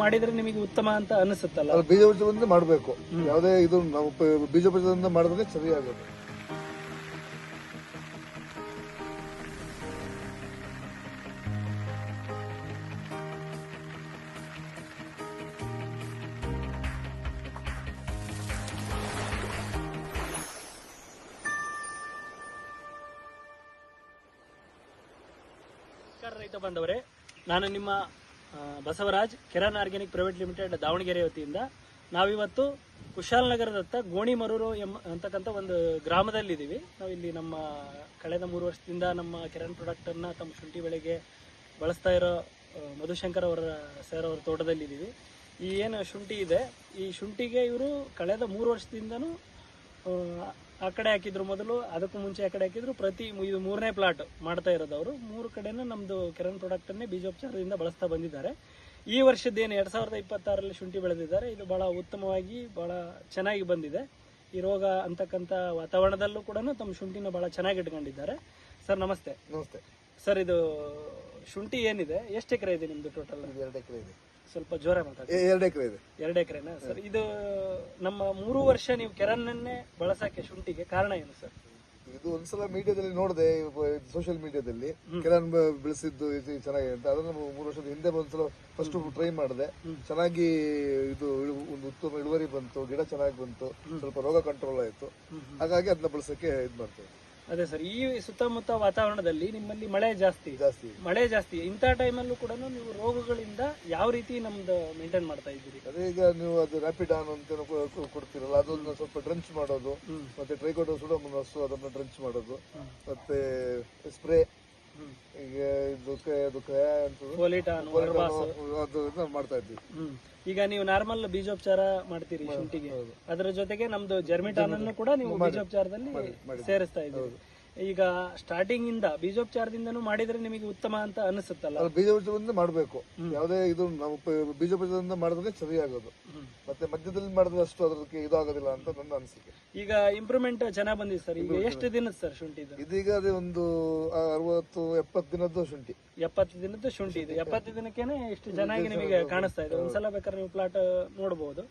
ಮಾಡಿದ್ರೆ ನಿಮಗೆ ಉತ್ತಮ ಅಂತ ಅನಿಸುತ್ತಲ್ಲ? ಬೀಜ ಬೀಜದಿಂದ ಮಾಡಬೇಕು. ಯಾವುದೇ ಇದು ನಾವು ಬೀಜ ಬೀಜದಿಂದ ಮಾಡಿದ್ರೆ ಸರಿಯಾಗುತ್ತೆ. ರೈತ ಬಂದವರೇ, ನಾನು ನಿಮ್ಮ Basavaraj Keran organic private limited Davanagere ವತಿಯಿಂದ ನಾವಿವತ್ತು ಕುಶಾಲನಗರದತ್ತ ಗೋಣಿಮರೂರು ಅಂತಕ್ಕಂಥ ಒಂದು ಗ್ರಾಮದಲ್ಲಿದ್ದೀವಿ. ನಾವಿಲ್ಲಿ ನಮ್ಮ ಕಳೆದ 3 ವರ್ಷದಿಂದ ನಮ್ಮ ಕೆರಾನ್ ಪ್ರಾಡಕ್ಟನ್ನು ತಮ್ಮ ಶುಂಠಿ ಬೆಳೆಗೆ ಬಳಸ್ತಾ ಇರೋ ಮಧುಶಂಕರ್ ಸರ್ ಅವರ ತೋಟದಲ್ಲಿದ್ದೀವಿ. ಈ ಏನು ಶುಂಠಿ ಇದೆ, ಈ ಶುಂಠಿಗೆ ಇವರು ಕಳೆದ 3 ವರ್ಷದಿಂದನೂ ಆ ಕಡೆ ಹಾಕಿದ್ರು, ಮೊದಲು ಅದಕ್ಕೂ ಮುಂಚೆ ಆ ಕಡೆ ಹಾಕಿದ್ರು. ಇದು 3ನೇ ಪ್ಲಾಟ್ ಮಾಡ್ತಾ ಇರೋದು ಅವರು. 3 ಕಡೆನೂ ನಮ್ಮದು ಕೆರಾನ್ ಪ್ರಾಡಕ್ಟನ್ನೇ ಬೀಜೋಪಚಾರದಿಂದ ಬಳಸ್ತಾ ಬಂದಿದ್ದಾರೆ. ಈ ವರ್ಷದ್ದೇನು 2026ರಲ್ಲಿ ಶುಂಠಿ ಬೆಳೆದಿದ್ದಾರೆ, ಇದು ಬಹಳ ಉತ್ತಮವಾಗಿ ಬಹಳ ಚೆನ್ನಾಗಿ ಬಂದಿದೆ. ಈ ರೋಗ ಅಂತಕ್ಕಂಥ ವಾತಾವರಣದಲ್ಲೂ ಕೂಡ ತಮ್ಮ ಶುಂಠಿನ ಬಹಳ ಚೆನ್ನಾಗಿ ಇಟ್ಕೊಂಡಿದ್ದಾರೆ. ಸರ್ ನಮಸ್ತೆ. ನಮಸ್ತೆ ಸರ್. ಇದು ಶುಂಠಿ ಏನಿದೆ, ಎಷ್ಟು ಎಕರೆ ಇದೆ ನಿಮ್ದು ಟೋಟಲ್? 2 ಎಕರೆ ಇದೆ. ಸ್ವಲ್ಪ ಜೋರ ಮಾತಾಡಿ. 2 ಎಕರೆ ಇದೆ. 2 ಎಕರೆನಾ ಸರ್? ಇದು ನಮ್ಮ 3 ವರ್ಷ ನೀವು ಕೆರಾನ್ನನ್ನೇ ಬಳಸಕ್ಕೆ ಶುಂಠಿಗೆ ಕಾರಣ ಏನು ಸರ್? ಇದು ಒಂದ್ಸಲ ಮೀಡಿಯಾದಲ್ಲಿ ನೋಡಿದೆ, ಸೋಷಿಯಲ್ ಮೀಡಿಯಾದಲ್ಲಿ ಕೆರಾನ್ ಬೆಳೆಸಿದ್ದು ಇದು ಚೆನ್ನಾಗಿ ಅಂತ. ಅದನ್ನು 3 ವರ್ಷದ ಹಿಂದೆ ಒಂದ್ಸಲ ಫಸ್ಟ್ ಟ್ರೈ ಮಾಡಿದೆ. ಚೆನ್ನಾಗಿ ಇದು ಒಂದು ಉತ್ತಮ ಇಳುವರಿ ಬಂತು, ಗಿಡ ಚೆನ್ನಾಗಿ ಬಂತು, ಸ್ವಲ್ಪ ರೋಗ ಕಂಟ್ರೋಲ್ ಆಯ್ತು. ಹಾಗಾಗಿ ಅದನ್ನ ಬಳಸಕ್ಕೆ ಇದು ಮಾಡ್ತೇವೆ. ಅದೇ ಸರ್, ಈ ಸುತ್ತಮುತ್ತ ವಾತಾವರಣದಲ್ಲಿ ನಿಮ್ಮಲ್ಲಿ ಮಳೆ ಜಾಸ್ತಿ ಇಂಥ ಟೈಮಲ್ಲೂ ಕೂಡ ನೀವು ರೋಗಗಳಿಂದ ಯಾವ ರೀತಿ ನಮ್ದು ಮೇಂಟೈನ್ ಮಾಡ್ತಾ ಇದ್ದೀರಿ? ಅದೇ ಈಗ ನೀವು ಅದು ರ್ಯಾಪಿಡ್ ಆನ್ ಅಂತ ಕೊಡ್ತಿರಲ್ಲ, ಅದನ್ನ ಸ್ವಲ್ಪ ಡ್ರಂಚ್ ಮಾಡೋದು, ಮತ್ತೆ ಟ್ರೈಕೋಡರ್ಮಾ ಸುಡೋಮೋನಾಸ್ ಅದನ್ನ ಡ್ರಂಚ್ ಮಾಡೋದು, ಮತ್ತೆ ಸ್ಪ್ರೇ ಈಗ ಮಾಡ್ತಾ ಇದ್ವಿ. ಈಗ ನೀವು ನಾರ್ಮಲ್ ಬೀಜೋಪಚಾರ ಮಾಡ್ತೀರಿ ಶುಂಠಿಗೆ, ಅದರ ಜೊತೆಗೆ ನಮ್ದು ಜರ್ಮಿಟಾನ್ ಅನ್ನು ಕೂಡ ನೀವು ಬೀಜೋಪಚಾರದಲ್ಲಿ ಸೇರಿಸ್ತಾ ಇದ್ದೀರಿ. ಈಗ ಸ್ಟಾರ್ಟಿಂಗ್ ಇಂದ ಬೀಜೋಪಚಾರದಿಂದನೂ ಮಾಡಿದ್ರೆ ನಿಮಗೆ ಉತ್ತಮ ಅಂತ ಅನಿಸುತ್ತಲ್ಲ? ಬೀಜ ಬೀಜದಿಂದ ಮಾಡಬೇಕು. ಯಾವುದೇ ಇದು ನಾವು ಬೀಜ ಬೀಜದಿಂದ ಮಾಡಿದ್ರೆ ಸರಿಯಾಗೋದು. ಮತ್ತೆ ಮಧ್ಯದಲ್ಲಿ ಮಾಡಿದ್ರೆ ಅಷ್ಟು ಅದಕ್ಕೆ ಇದಾಗೋದಿಲ್ಲ ಅಂತ ನನ್ನ ಅನಿಸಿಕೆ. ಈಗ ಇಂಪ್ರೂವ್ಮೆಂಟ್ ಚೆನ್ನಾಗಿ ಬಂದಿದೆ ಸರ್. ಈಗ ಎಷ್ಟು ದಿನದ ಸರ್ ಶುಂಠಿ ಇದು? ಇದೀಗ ಅದೇ ಒಂದು 60-70 ದಿನದ್ದು ಶುಂಠಿ. 70 ದಿನದ್ದು ಶುಂಠಿ ಇದು. 70 ದಿನಕ್ಕೇನೆ ಇಷ್ಟು ಚೆನ್ನಾಗಿ ನಿಮಗೆ ಕಾಣಿಸ್ತಾ ಇದೆ. ಒಂದ್ಸಲ ಬೇಕಾದ್ರೆ ನೀವು ಪ್ಲಾಟ್ ನೋಡಬಹುದು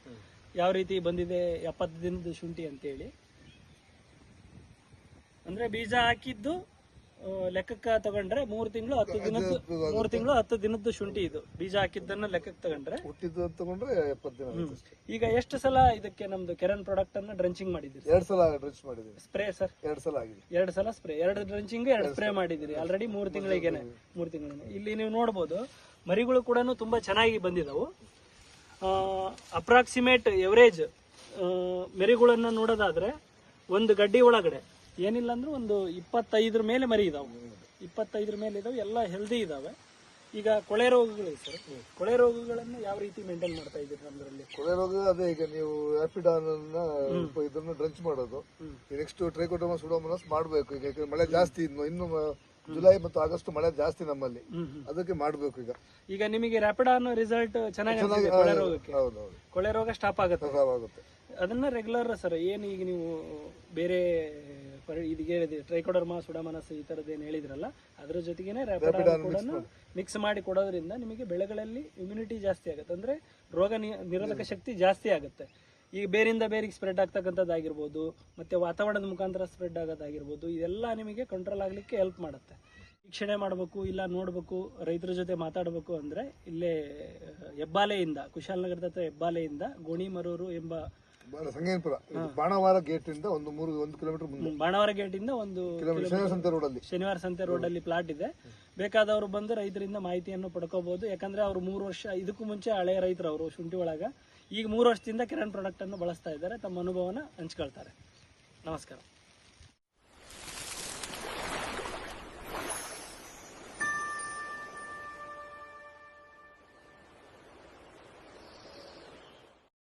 ಯಾವ ರೀತಿ ಬಂದಿದೆ 70 ದಿನದ ಶುಂಠಿ ಅಂತೇಳಿ. ಅಂದ್ರೆ ಬೀಜ ಹಾಕಿದ್ದು ಲೆಕ್ಕಕ್ಕೆ ತಗೊಂಡ್ರೆ 3 ತಿಂಗಳು 10 ದಿನದ್ದು ಶುಂಠಿ ಇದು. ಬೀಜ ಹಾಕಿದ್ದನ್ನ ಲೆಕ್ಕಕ್ಕೆ ತಗೊಂಡ್ರೆ ತಗೊಂಡ್ರೆ 70 ದಿನ. ಈಗ ಎಷ್ಟು ಸಲ ಇದಕ್ಕೆ ನಮ್ದು ಕೆರಾನ್ ಪ್ರಾಡಕ್ಟ್ ಅನ್ನ ಡ್ರಂಚಿಂಗ್ ಮಾಡಿದ್ರಿ? 2 ಸಲ ಡ್ರಂಚ್ ಮಾಡಿದ್ರಿ. Spray sir? 2 ಸಲ ಆಗಿದೆ. 2 ಸಲ ಸ್ಪ್ರೇ, 2 ಡ್ರಂಚಿಂಗ್ 2 ಸ್ಪ್ರೇ ಮಾಡಿದಿರಿ ಆಲ್ರೆಡಿ 3 ತಿಂಗಳಿಗೆನೆ. 3 ತಿಂಗಳು ಇಲ್ಲಿ ನೀವು ನೋಡಬಹುದು ಮರಿಗಳು ಕೂಡ ತುಂಬಾ ಚೆನ್ನಾಗಿ ಬಂದಿದವು. ಅಪ್ರಾಕ್ಸಿಮೇಟ್ ಎವರೇಜ್ ಮರಿಗಳನ್ನ ನೋಡೋದಾದ್ರೆ ಒಂದು ಗಡ್ಡಿ ಒಳಗಡೆ ಏನಿಲ್ಲ ಅಂದ್ರೆ ಒಂದು 25 ಮೇಲೆ ಮರಿ ಇದಾವೆ. 25 ಮೇಲೆ ಇದಾವೆ, ಎಲ್ಲ ಹೆಲ್ದಿ ಇದಾವೆ. ಈಗ ಕೊಳೆ ರೋಗಗಳು ಸರ್, ಕೊಳೆ ರೋಗಗಳನ್ನು ಯಾವ ರೀತಿ ಮೇಂಟೈನ್ ಮಾಡ್ತಾ ಇದ್ದೀರಿ ನಮ್ಮದ್ರಲ್ಲಿ? ಕೊಳೆ ರೋಗ ಅದೇ ಈಗ ನೀವು ರ್ಯಾಪಿಡ್ ಆನ್ ಇದನ್ನು ಡ್ರಂಚ್ ಮಾಡೋದು. ನೆಕ್ಸ್ಟ್ ಟ್ರೈಕೋಡರ್ಮಾ ಸುಡೋಮೋನಾಸ್ ಮಾಡಬೇಕು. ಈಗ ಮಳೆ ಜಾಸ್ತಿ ಇನ್ನು ಜುಲೈ ಮತ್ತು ಆಗಸ್ಟ್ ಮಳೆ ಜಾಸ್ತಿ ನಮ್ಮಲ್ಲಿ, ಅದಕ್ಕೆ ಮಾಡಬೇಕು. ಈಗ ನಿಮಗೆ ರ್ಯಾಪಿಡ್ ಆನ್ ರಿಸಲ್ಟ್ ಚೆನ್ನಾಗಿ ಕೊಳೆ ರೋಗಕ್ಕೆ? ಕೊಳೆ ರೋಗ ಸ್ಟಾಪ್ ಆಗುತ್ತೆ. ಅದನ್ನ ರೆಗ್ಯುಲರ್ ಸರ್ ಏನು ಈಗ ನೀವು ಬೇರೆ ಇದಕ್ಕೆ ಟ್ರೈಕೋಡರ್ಮಾ ಸುಡೋಮೋನಾಸ್ ಈ ತರದ್ದು ಏನು ಹೇಳಿದ್ರಲ್ಲ, ಅದ್ರ ಜೊತೆಗೇನೆ ರ್ಯಾಪಿಡ್ ಆನ್ ಕೂಡ ಮಿಕ್ಸ್ ಮಾಡಿ ಕೊಡೋದ್ರಿಂದ ನಿಮಗೆ ಬೆಳೆಗಳಲ್ಲಿ ಇಮ್ಯುನಿಟಿ ಜಾಸ್ತಿ ಆಗುತ್ತೆ. ಅಂದ್ರೆ ರೋಗ ನಿರೋಧಕ ಶಕ್ತಿ ಜಾಸ್ತಿ ಆಗುತ್ತೆ. ಈಗ ಬೇರಿಂದ ಬೇರಿಗೆ ಸ್ಪ್ರೆಡ್ ಆಗ್ತಕ್ಕಂಥದ್ದಾಗಿರ್ಬೋದು, ಮತ್ತೆ ವಾತಾವರಣದ ಮುಖಾಂತರ ಸ್ಪ್ರೆಡ್ ಆಗೋದಾಗಿರ್ಬೋದು, ಇದೆಲ್ಲ ನಿಮಗೆ ಕಂಟ್ರೋಲ್ ಆಗ್ಲಿಕ್ಕೆ ಹೆಲ್ಪ್ ಮಾಡುತ್ತೆ. ವೀಕ್ಷಣೆ ಮಾಡಬೇಕು, ಇಲ್ಲ ನೋಡಬೇಕು, ರೈತರ ಜೊತೆ ಮಾತಾಡಬೇಕು ಅಂದ್ರೆ ಇಲ್ಲೇ ಹೆಬ್ಬಾಲೆಯಿಂದ, ಕುಶಾಲನಗರದ ಹೆಬ್ಬಾಲೆಯಿಂದ ಗೋಣಿಮರೂರು ಎಂಬ ಸಂಗೇನಪುರ ಬಾಣವಾರ ಗೇಟ್ ಇಂದ 1 ಕಿಲೋಮೀಟರ್ ಮುಂದೆ, ಬಾಣವಾರ ಗೇಟ್ ಇಂದ 1 ಕಿಲೋಮೀಟರ್ ಶನಿವಾರ ಸಂತೆ ರೋಡ್ ಅಲ್ಲಿ ಪ್ಲಾಟ್ ಇದೆ. ಬೇಕಾದವರು ಬಂದು ರೈತರಿಂದ ಮಾಹಿತಿಯನ್ನು ಪಡ್ಕೋಬಹುದು. ಯಾಕಂದ್ರೆ ಅವರು 3 ವರ್ಷ ಇದಕ್ಕೂ ಮುಂಚೆ ಹಳೆಯ ರೈತರು ಅವರು ಶುಂಠಿ ಒಳಗ. ಈಗ 3 ವರ್ಷದಿಂದ ಕೆರಾನ್ ಪ್ರಾಡಕ್ಟ್ ಅನ್ನು ಬಳಸ್ತಾ ಇದ್ದಾರೆ. ತಮ್ಮ ಅನುಭವನ ಹಂಚ್ಕೊಳ್ತಾರೆ. ನಮಸ್ಕಾರ.